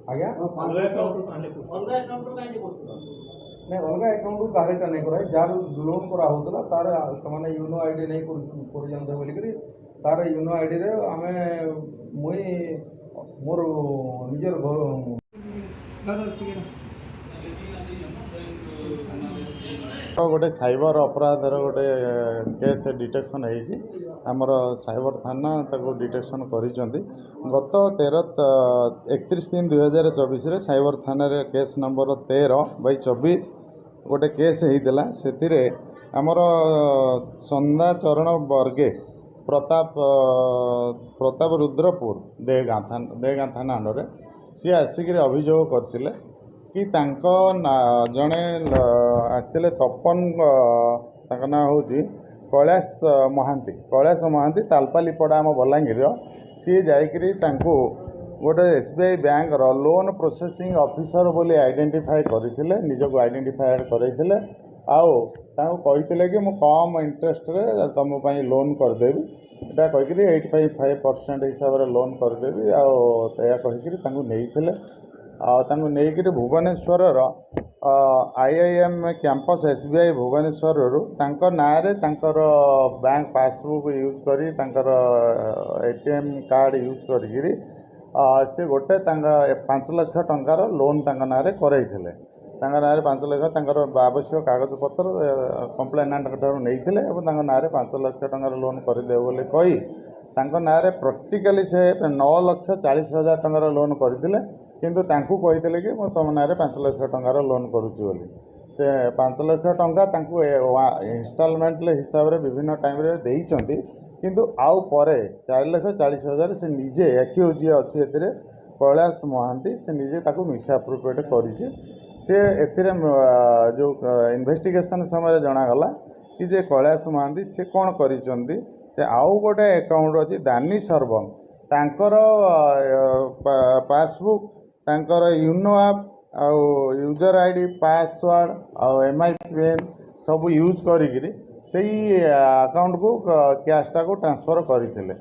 ଆଜ୍ଞା ନାଇଁ ଅଲଗା ଆକାଉଣ୍ଟକୁ କାହାରିଟା ନାଇଁ କରା ଯାହାର ଲୋନ୍ କରାହେଉଥିଲା ତାର ସେମାନେ ୟୁନୋ ଆଇଡି ନେଇ କରିଯାନ୍ତେ ବୋଲିକିରି ତାର ୟୁନୋ ଆଇଡିରେ ଆମେ ମୁଇଁ ମୋର ନିଜର ଘର गोटे साइबर अपराधर गोटे केस डिटेक्शन होती आमर साइबर थाना डिटेक्शन कर गत 31/3/2024 साइबर थाना केस नंबर 13/24 गोटे केस होता से आमर संदाचरण बर्गे प्रताप प्रताप रुद्रपुर देगाँ थाना अंडर सी आसिक अभियोग करते कि जड़े आसते तपन ना हूँ कैलाश महांती तालपालीपड़ा आम बलांगीर सी जाकरी गोटे SBI bank loan processing officer बोली आइडेंटिफाई करते निजक आइडेंटिफाइड करते कहते कि मु कम इंटरेस्ट रे तुम लोन करदेवी एटा कहीकि 8.5% हिसाब से लोन करदेवी आते Bhubaneswar IIM campus SBI Bhubaneswar ना बैंक पासबुक यूज कर ATM कार्ड यूज कर सी गोटे 5 लाख टंकार लोन ना कराइले ना 5 लाख आवश्यक कागज पत्र कंप्लेनेंट नहीं ना 5 लाख टंकार लोन करदे बोली कही ना प्रैक्टिकली से 9,40,000 टंकार लोन करते किंतु तांकु कहते कि तुम ना 5 लाख टंकार लोन करुच्ची बोली से 5 लाख टंका इनस्टॉलमेंट हिसाब से विभिन्न टाइम देइचंती किंतु आउ परे 4,40,000 से निजे एक्यूज जी अच्छी कैलाश महांती से निजे ताकू मिसअप्रोप्रिएट करिछि से एथिरे जो इन्वेस्टिगेशन समय जनागला कि जे कैलाश महांती से कौन करिसंती से आउ गोटे अकाउंट अच्छी दानी सर्वम तांकर पासबुक तांकर यूनो आप आउ यूजर आईडी पासवर्ड आउ MIPN सब यूज करी से अकाउंट को कैशटा को ट्रांसफर करते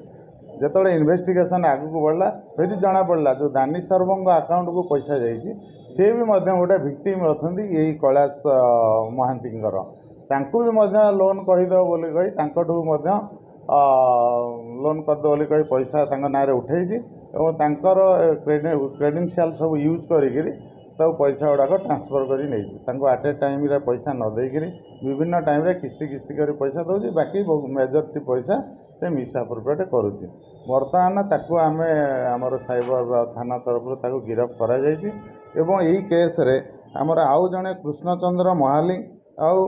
जो इन्वेस्टिगेशन आगू को बढ़ला फिर जना पड़ा जो दानी सर्वंग अकाउंट को पैसा जाइए सी भी गोटे विक्टिम अच्छा यही कैलाश महांती भी लोन कहीदेव बोली कही लोन करदे बोली कही पैसा ना उठे क्रेडेंशियल सब यूज करी पैसा गुड़ाक ट्रांसफर कर एट ए टाइम पैसा न देकर विभिन्न टाइम किस्ती किस्ती कर पैसा दौर बाकी मेजोरिटी पैसा से मिसअप्रोप्रिएट करुच्ची बर्तमान ताकू आम आमर साइबर थाना तरफ गिरफ्त करा जायछि एवं यही केस रे आमर आउ जड़े कृष्णचंद्र महालिंग आउ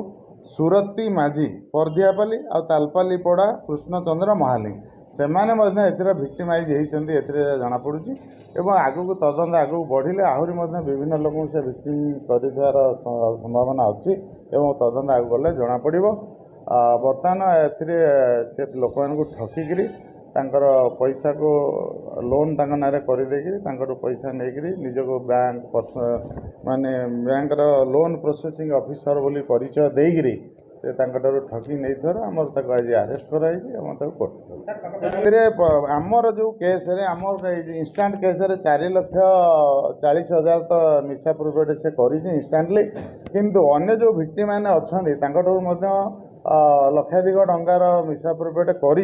सुरती माझी परदियापाली आउ तालपालीपड़ा कृष्णचंद्र महालिंग से मैंने भिक्टिमाइज होती जना पड़ी एवं आगू तदंत आगू बढ़िले आहरी विभिन्न लोक से भिक्टिम कर संभावना अच्छी एवं तदंत आगू गले जना पड़ बर्तमान से लोक मानू ठकिकी पैसा को लोन ना कर पैसा नहीं निजक बैंक माने बैंक लोन प्रोसेसिंग ऑफिसर बोली परिचय देकरी से ठकी नहीं थर आमर आज अरेस्ट कराई आमर जो केस आमर इंस्टांट केस 4,40,000 तो मिसअप्रोप्रिएट से कर इंस्टांटली किंतु अन्य जो भिक्टिम मैंने अच्छा लक्षाधिक टंकार मिसअप्रोप्रिएट कर